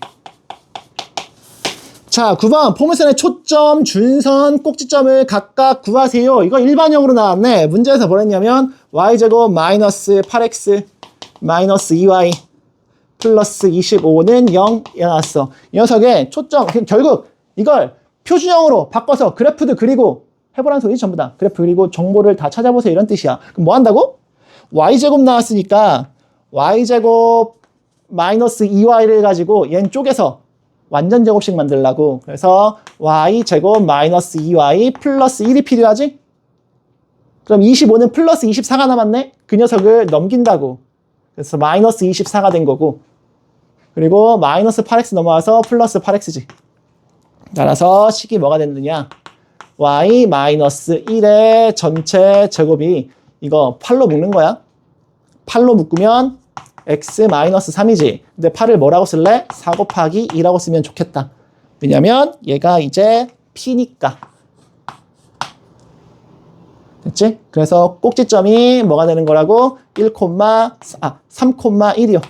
자, 9번 포물선의 초점, 준선, 꼭지점을 각각 구하세요. 이거 일반형으로 나왔네. 문제에서 뭐랬냐면 y제곱 마이너스 8x 마이너스 2y 플러스 25는 0 나왔어. 이 녀석의 초점, 결국 이걸 표준형으로 바꿔서 그래프도 그리고 해보라는 소리 전부 다. 그래프 그리고 정보를 다 찾아보세요. 이런 뜻이야. 그럼 뭐 한다고? y제곱 나왔으니까 y제곱 마이너스 2y를 가지고 얘는 쪼개서 완전 제곱식 만들려고. 그래서 y제곱 마이너스 2y 플러스 1이 필요하지? 그럼 25는 플러스 24가 남았네? 그 녀석을 넘긴다고. 그래서 마이너스 24가 된 거고. 그리고 마이너스 8x 넘어와서 플러스 8x지. 따라서 식이 뭐가 됐느냐? y 마이너스 1의 전체 제곱이 이거 8로 묶는 거야. 8로 묶으면 x 마이너스 3이지. 근데 8을 뭐라고 쓸래? 4 곱하기 2라고 쓰면 좋겠다. 왜냐면 얘가 이제 p니까. 됐지? 그래서 꼭지점이 뭐가 되는 거라고? 3,1이요.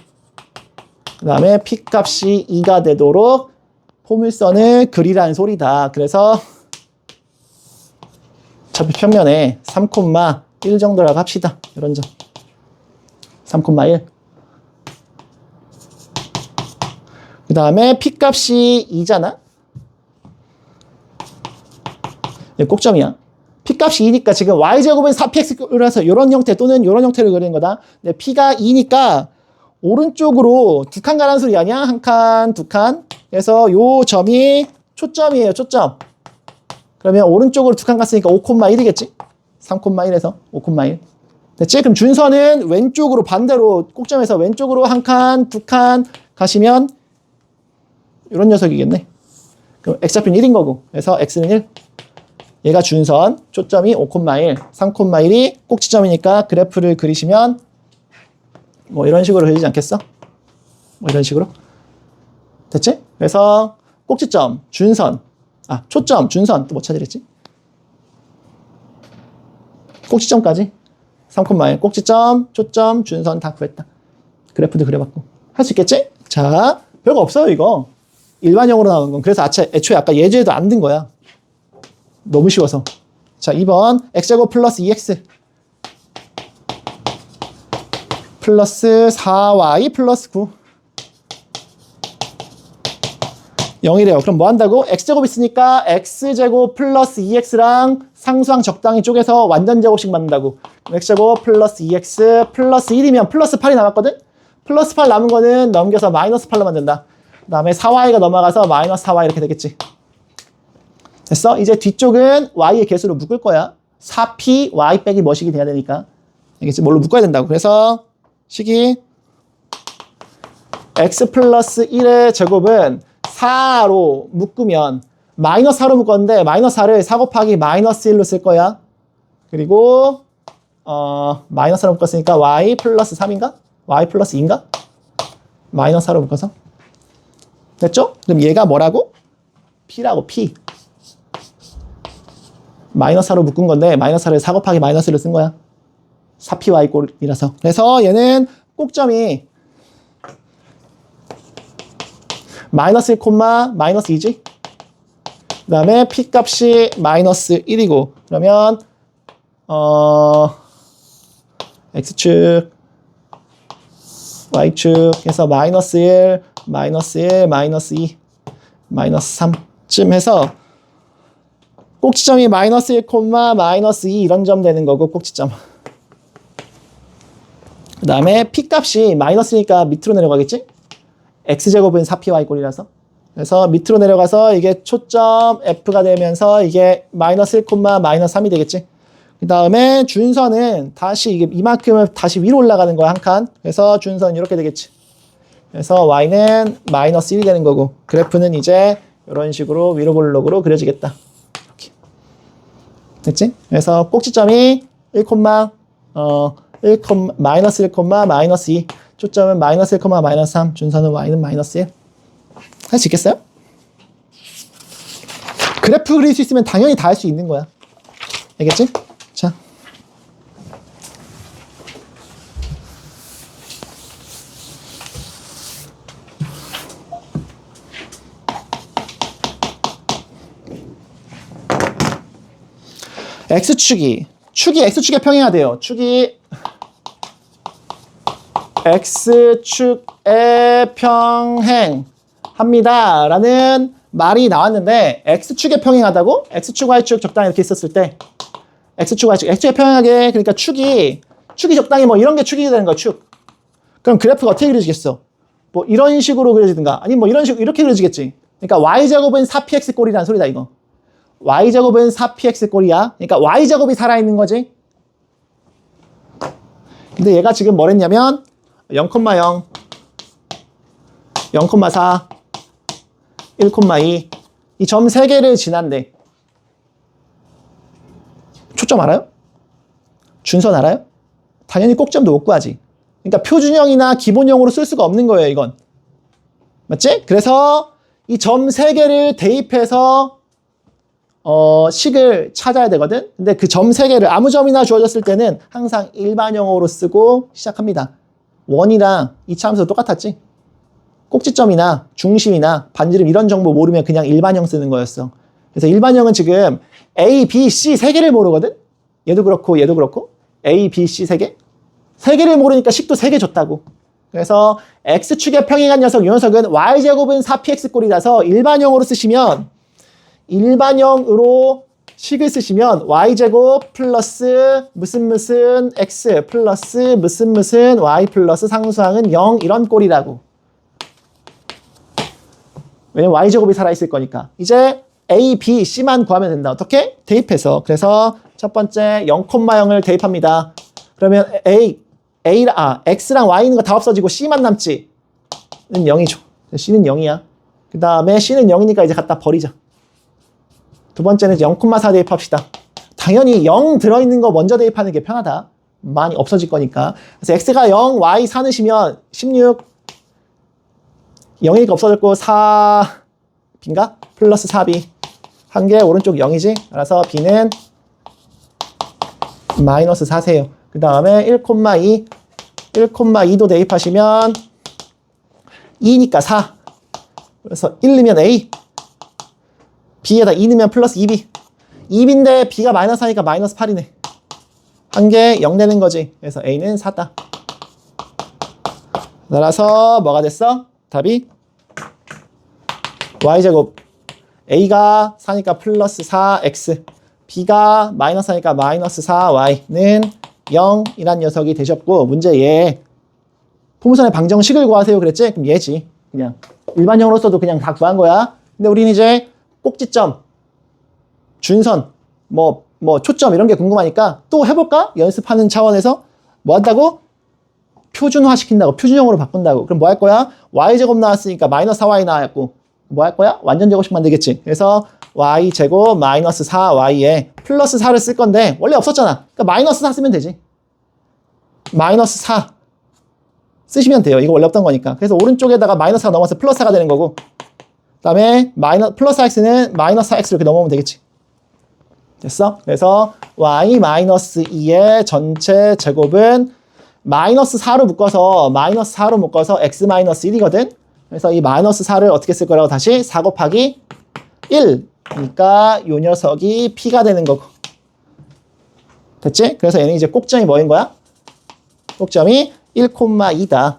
그 다음에 P값이 2가 되도록 포물선을 그리라는 소리다. 그래서 좌표 평면에 3,1 정도라고 합시다. 이런 점. 3,1. 그 다음에 P값이 2잖아? 꼭점이야. P값이 2니까 지금 Y제곱은 4PX라서 이런 형태 또는 이런 형태를 그리는 거다. 근데 P가 2니까 오른쪽으로 두 칸 가라는 소리 아니야? 한 칸, 두 칸. 그래서 요 점이 초점이에요, 초점. 그러면 오른쪽으로 두 칸 갔으니까 5,1이겠지? 3,1에서 5,1. 됐지? 그럼 준선은 왼쪽으로 반대로 꼭점에서 왼쪽으로 한 칸, 두 칸 가시면 이런 녀석이겠네. 그럼 X좌표는 1인 거고. 그래서 X는 1. 얘가 준선, 초점이 5,1, 3,1이 꼭지점이니까 그래프를 그리시면 뭐 이런 식으로 그리지 않겠어? 뭐 이런 식으로. 됐지? 그래서 꼭지점, 준선, 초점, 준선 또 뭐 찾으랬지? 꼭지점까지 3,1, 꼭지점, 초점, 준선 다 구했다. 그래프도 그려봤고. 할 수 있겠지? 자, 별거 없어요 이거. 일반형으로 나오는 건. 그래서 애초에 아까 예제에도 안 든 거야. 너무 쉬워서. 자, 2번 x제곱 플러스 2x 플러스 4y 플러스 9 0이래요. 그럼 뭐 한다고? x제곱 있으니까 x제곱 플러스 2x랑 상수항 적당히 쪼개서 완전 제곱식 만든다고. x제곱 플러스 2x 플러스 1이면 플러스 8이 남았거든? 플러스 8 남은 거는 넘겨서 마이너스 8로 만든다. 그 다음에 4y가 넘어가서 마이너스 4y 이렇게 되겠지. 됐어? 이제 뒤쪽은 y의 개수로 묶을 거야. 4p y 빼기 뭐식이 돼야 되니까. 알겠지? 뭘로 묶어야 된다고. 그래서 식이 x 플러스 1의 제곱은 4로 묶으면 마이너스 4로 묶었는데 마이너스 4를 4 곱하기 마이너스 1로 쓸 거야. 그리고 마이너스 4로 묶었으니까 y 플러스 3인가? y 플러스 2인가? 마이너스 4로 묶어서. 됐죠? 그럼 얘가 뭐라고? p라고, p. 마이너스 4로 묶은 건데 마이너스 4를 4 곱하기 마이너스 1로 쓴 거야. 4py 꼴이라서. 그래서 얘는 꼭점이 마이너스 1, 마이너스 2지? 그 다음에 P값이 마이너스 1이고 그러면 X축 Y축 해서 마이너스 1, 마이너스 1, 마이너스 2, 마이너스 3쯤 해서 꼭지점이 마이너스 1, 마이너스 2 이런 점 되는 거고 꼭지점. 그 다음에 P값이 마이너스니까 밑으로 내려가겠지? X제곱은 4py 꼴이라서. 그래서 밑으로 내려가서 이게 초점 F가 되면서 이게 마이너스 1, 마이너스 3이 되겠지? 그 다음에 준선은 다시 이만큼을 다시 위로 올라가는 거야, 한 칸. 그래서 준선 이렇게 되겠지. 그래서 Y는 마이너스 1이 되는 거고 그래프는 이제 이런 식으로 위로 볼록으로 그려지겠다. 이렇게. 됐지? 그래서 꼭지점이 마이너스 1, 마이너스 2 초점은 마이너스 1, 마이너스 3 준선은 Y는 마이너스 1 할 수 있겠어요? 그래프 그릴 수 있으면 당연히 다 할 수 있는 거야. 알겠지? 자. X축이 X축에 평행하대요. 축이 X축에 평행합니다. 라는 말이 나왔는데 X축에 평행하다고? X축, Y축 적당히 이렇게 있었을 때 X축, Y축, X축에 평행하게 그러니까 축이 적당히 뭐 이런 게 축이 되는 거야, 축. 그럼 그래프가 어떻게 그려지겠어? 뭐 이런 식으로 그려지든가 아니 뭐 이런 식으로 이렇게 그려지겠지. 그러니까 Y제곱은 4px 꼴이라는 소리다 이거. Y제곱은 4px 꼴이야. 그러니까 Y제곱이 살아있는 거지. 근데 얘가 지금 뭐랬냐면 0,0, 0,4, 1,2 이 점 3개를 지난대. 초점 알아요? 준선 알아요? 당연히 꼭점도 못 구하지. 그러니까 표준형이나 기본형으로 쓸 수가 없는 거예요, 이건. 맞지? 그래서 이 점 3개를 대입해서 식을 찾아야 되거든. 근데 그 점 3개를 아무 점이나 주어졌을 때는 항상 일반형으로 쓰고 시작합니다. 원이랑 이차함수 똑같았지? 꼭지점이나 중심이나 반지름 이런 정보 모르면 그냥 일반형 쓰는 거였어. 그래서 일반형은 지금 A, B, C 3개를 모르거든? 얘도 그렇고 얘도 그렇고 A, B, C 3개? 3개를 모르니까 식도 3개 줬다고. 그래서 X축의 평행한 녀석, 이 녀석은 Y제곱은 4px꼴이라서 일반형으로 쓰시면 일반형으로 식을 쓰시면 Y제곱 플러스 무슨 X 플러스 무슨 Y 플러스 상수항은 0 이런 꼴이라고. 왜냐면 Y제곱이 살아있을 거니까. 이제 A, B, C만 구하면 된다. 어떻게? 대입해서. 그래서 첫 번째 0,0을 대입합니다. 그러면 X랑 Y 있는 거 다 없어지고 C만 남지. 는 0이죠. C는 0이야. 그 다음에 C는 0이니까 이제 갖다 버리자. 두 번째는 0,4 대입합시다. 당연히 0 들어있는 거 먼저 대입하는 게 편하다. 많이 없어질 거니까. 그래서 X가 0, Y 4 넣으시면 16, 0이니까 없어졌고 4, B인가? 플러스 4B. 한 개 오른쪽 0이지? 알아서 B는 마이너스 4세요. 그 다음에 1,2, 1,2도 대입하시면 2니까 4. 그래서 1 넣으면 A. B에다 2 넣으면 플러스 2B. 2B인데 B가 마이너스 4니까 마이너스 8이네. 한 개 0 되는 거지. 그래서 A는 4다. 따라서 뭐가 됐어? 답이 Y제곱. A가 4니까 플러스 4X. B가 마이너스 4니까 마이너스 4Y는 0이란 녀석이 되셨고, 문제 얘. 포물선의 방정식을 구하세요 그랬지? 그럼 얘지. 그냥 일반형으로 써도 그냥 다 구한 거야. 근데 우리는 이제 꼭지점, 준선, 초점 이런 게 궁금하니까 또 해볼까? 연습하는 차원에서 뭐 한다고? 표준화 시킨다고. 표준형으로 바꾼다고. 그럼 뭐 할 거야? Y제곱 나왔으니까 마이너스 4Y 나왔고 뭐 할 거야? 완전 제곱식 만들겠지. 그래서 Y제곱 마이너스 4Y에 플러스 4를 쓸 건데 원래 없었잖아. 그러니까 마이너스 4 쓰면 되지. 마이너스 4 쓰시면 돼요. 이거 원래 없던 거니까. 그래서 오른쪽에다가 마이너스 4가 넘어서 플러스 4가 되는 거고, 그 다음에 플러스 x는 마이너스 4x 이렇게 넘어오면 되겠지. 됐어? 그래서 y 마이너스 2의 전체 제곱은 마이너스 4로 묶어서 x 마이너스 1이거든. 그래서 이 마이너스 4를 어떻게 쓸 거라고 다시 4 곱하기 1. 그러니까 요 녀석이 p가 되는 거고. 됐지? 그래서 얘는 이제 꼭점이 뭐인 거야? 꼭점이 1,2다.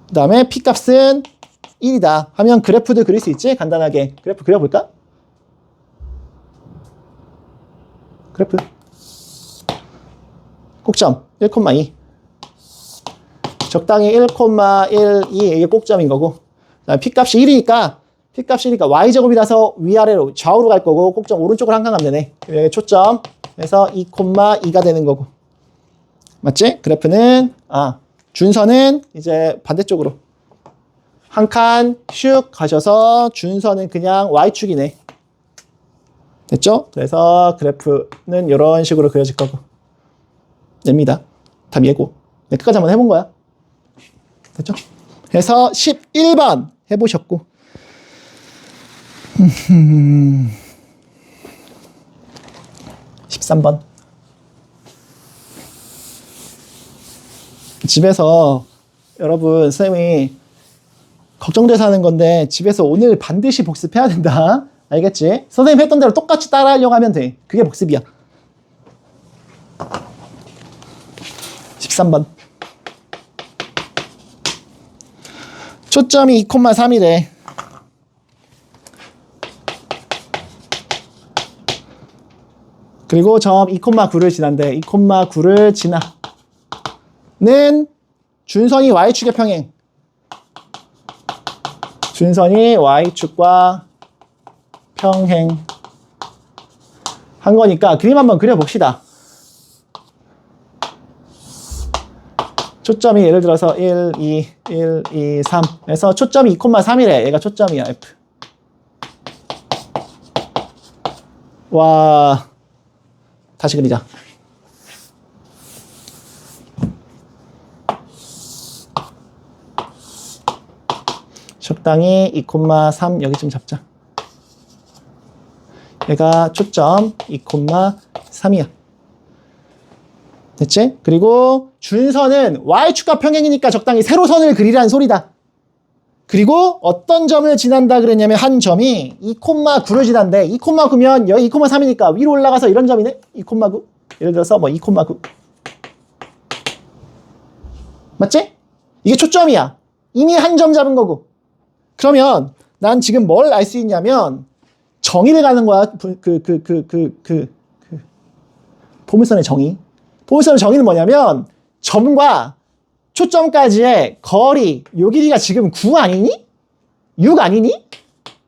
그 다음에 p값은 1이다 하면 그래프도 그릴 수 있지? 간단하게. 그래프 그려볼까? 그래프. 꼭점 1,2. 적당히 1,12 이게 꼭점인 거고. 그다음에 p값이 1이니까 y제곱이라서 위아래로 좌우로 갈 거고 꼭점 오른쪽으로 항상 가면 되네. 여기 초점. 그래서 2,2가 되는 거고. 맞지? 그래프는 준선은 이제 반대쪽으로 한 칸 슉 가셔서 준선은 그냥 Y축이네. 됐죠? 그래서 그래프는 이런 식으로 그려질 거고. 됩니다. 답 예고. 네, 끝까지 한번 해본 거야. 됐죠? 그래서 11번 해보셨고. 13번. 집에서 여러분 선생님이 걱정돼서 하는 건데 집에서 오늘 반드시 복습해야 된다. 알겠지? 선생님 했던 대로 똑같이 따라하려고 하면 돼. 그게 복습이야. 13번. 초점이 2,3이래. 그리고 점 2,9를 지난대. 2,9를 지나. 는 준선이 Y축의 평행. 준선이 Y축과 평행 한 거니까 그림 한번 그려봅시다. 초점이 예를 들어서 1, 2, 1, 2, 3 그래서 초점이 2,3이래. 얘가 초점이야. F. 와, 다시 그리자. 적당히 2,3 여기쯤 잡자. 얘가 초점 2,3이야. 됐지? 그리고 준선은 y축과 평행이니까 적당히 세로선을 그리라는 소리다. 그리고 어떤 점을 지난다 그랬냐면 한 점이 2,9를 지난대. 2,9면 여기 2,3이니까 위로 올라가서 이런 점이네. 2,9. 예를 들어서 뭐 2,9. 맞지? 이게 초점이야. 이미 한 점 잡은 거고. 그러면 난 지금 뭘 알 수 있냐면 정의를 가는 거야. 포물선의 정의. 포물선의 정의는 뭐냐면 점과 초점까지의 거리, 요 길이가 지금 9 아니니? 6 아니니?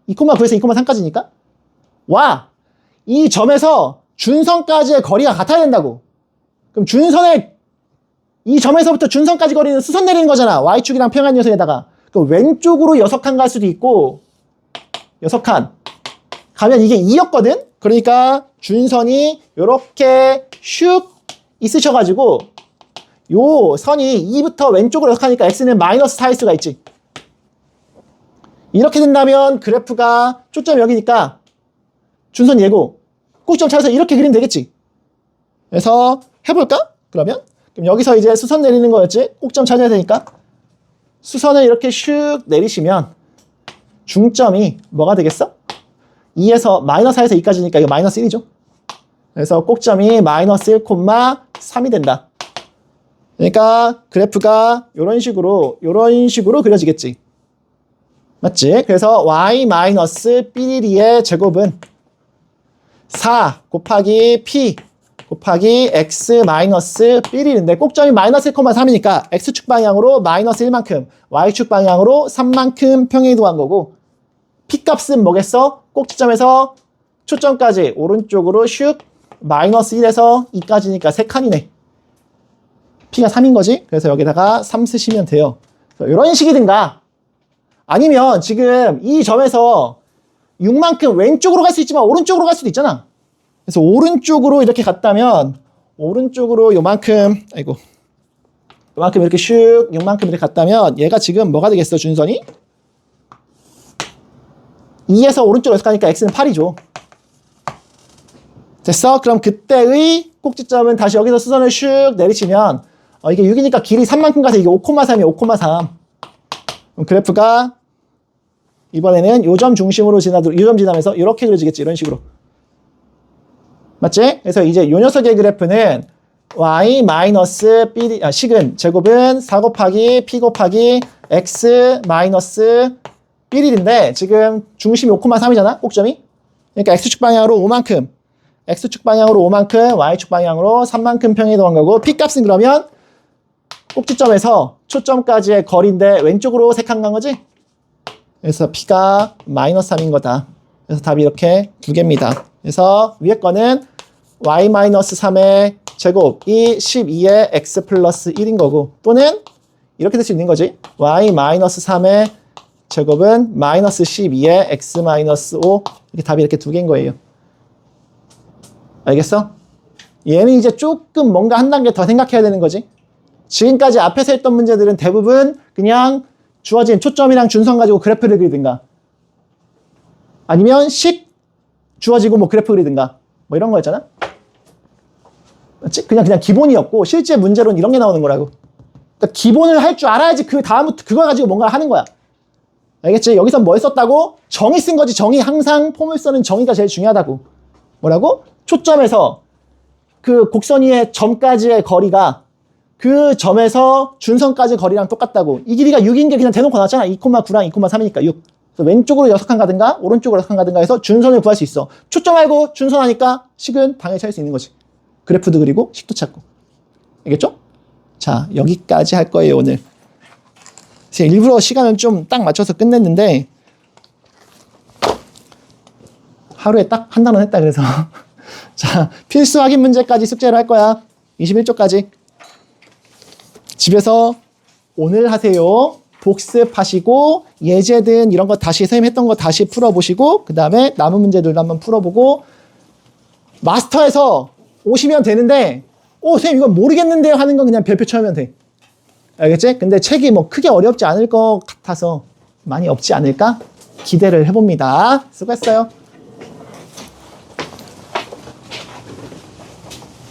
2,9에서 2,3까지니까? 와! 이 점에서 준선까지의 거리가 같아야 된다고. 그럼 준선의 이 점에서부터 준선까지 거리는 수선 내리는 거잖아. Y축이랑 평행 녀석에다가. 그럼 왼쪽으로 6칸 갈 수도 있고 6칸 가면 이게 2였거든? 그러니까 준선이 요렇게 슉 있으셔가지고 요 선이 2부터 왼쪽으로 6하니까 x는 마이너스 4일 수가 있지. 이렇게 된다면 그래프가 초점 여기니까 준선 얘고 꼭점 찾아서 이렇게 그리면 되겠지. 그래서 해볼까? 그럼 여기서 이제 수선 내리는 거였지? 꼭점 찾아야 되니까 수선을 이렇게 슉 내리시면 중점이 뭐가 되겠어? 2에서 마이너스 4에서 2까지니까 이거 마이너스 1이죠. 그래서 꼭점이 마이너스 1,3이 된다. 그러니까 그래프가 이런 식으로 그려지겠지. 맞지? 그래서 y-b1의 제곱은 4 곱하기 p 곱하기 x-b1인데 꼭점이 마이너스 1,3이니까 x축 방향으로 마이너스 1만큼 y축 방향으로 3만큼 평행이동한 거고 p 값은 뭐겠어? 꼭지점에서 초점까지 오른쪽으로 슉 마이너스 1에서 2까지니까 3칸이네. p가 3인 거지? 그래서 여기다가 3 쓰시면 돼요. 이런 식이든가 아니면 지금 이 점에서 6만큼 왼쪽으로 갈 수 있지만 오른쪽으로 갈 수도 있잖아. 그래서 오른쪽으로 이렇게 갔다면 오른쪽으로 요만큼 요만큼 이렇게 슉 6만큼 이렇게 갔다면 얘가 지금 뭐가 되겠어? 준선이 2에서 오른쪽으로 가니까 x는 8이죠. 됐어? 그럼 그때의 꼭지점은 다시 여기서 수선을 슉 내리치면 이게 6이니까 길이 3만큼 가서 이게 5,3이에요. 5,3. 그럼 그래프가 이번에는 요 점 중심으로 지나면서 이렇게 그려지겠지. 이런 식으로. 맞지? 그래서 이제 요 녀석의 그래프는 y-b 식은 제곱은 4 곱하기 p 곱하기 x-b1인데 지금 중심이 5,3이잖아. 꼭점이. 그러니까 x축 방향으로 5만큼 x축 방향으로 5만큼 y축 방향으로 3만큼 평행이동한 거고 p 값은 그러면 꼭지점에서 초점까지의 거리인데 왼쪽으로 3칸 간 거지? 그래서 p가 마이너스 3인 거다. 그래서 답이 이렇게 2개입니다. 그래서 위에 거는 y-3의 제곱이 12의 x 플러스 1인 거고 또는 이렇게 될 수 있는 거지. y-3의 제곱은 마이너스 12의 x 마이너스 5 이렇게 답이 이렇게 2개인 거예요. 알겠어? 얘는 이제 조금 뭔가 한 단계 더 생각해야 되는 거지. 지금까지 앞에서 했던 문제들은 대부분 그냥 주어진 초점이랑 준선 가지고 그래프를 그리든가 아니면 식 주어지고 뭐 그래프 그리든가 뭐 이런 거였잖아. 맞지? 그냥 기본이었고 실제 문제로는 이런 게 나오는 거라고. 그러니까 기본을 할 줄 알아야지 그 다음부터 그걸 가지고 뭔가 하는 거야. 알겠지? 여기서 뭘 썼다고? 정의 쓴 거지. 정의. 항상 포물선은 정의가 제일 중요하다고. 뭐라고? 초점에서 그 곡선 위의 점까지의 거리가 그 점에서 준선까지 거리랑 똑같다고. 이 길이가 6인 게 그냥 대놓고 나왔잖아. 2,9랑 2,3이니까 6. 그래서 왼쪽으로 6칸 가든가 오른쪽으로 6칸 가든가 해서 준선을 구할 수 있어. 초점 알고 준선 하니까 식은 당연히 찾을 수 있는 거지. 그래프도 그리고 식도 찾고. 알겠죠? 자, 여기까지 할 거예요, 오늘. 제가 일부러 시간을 좀 딱 맞춰서 끝냈는데 하루에 딱 한 단원 했다 그래서 자, 필수 확인 문제까지 숙제를 할 거야. 21쪽까지. 집에서 오늘 하세요. 복습하시고 예제든 이런 거 다시 선생님 했던 거 다시 풀어보시고 그 다음에 남은 문제들도 한번 풀어보고 마스터에서 오시면 되는데 선생님 이거 모르겠는데요 하는 건 그냥 별표 쳐면 돼. 알겠지? 근데 책이 뭐 크게 어렵지 않을 것 같아서 많이 없지 않을까? 기대를 해봅니다. 수고했어요.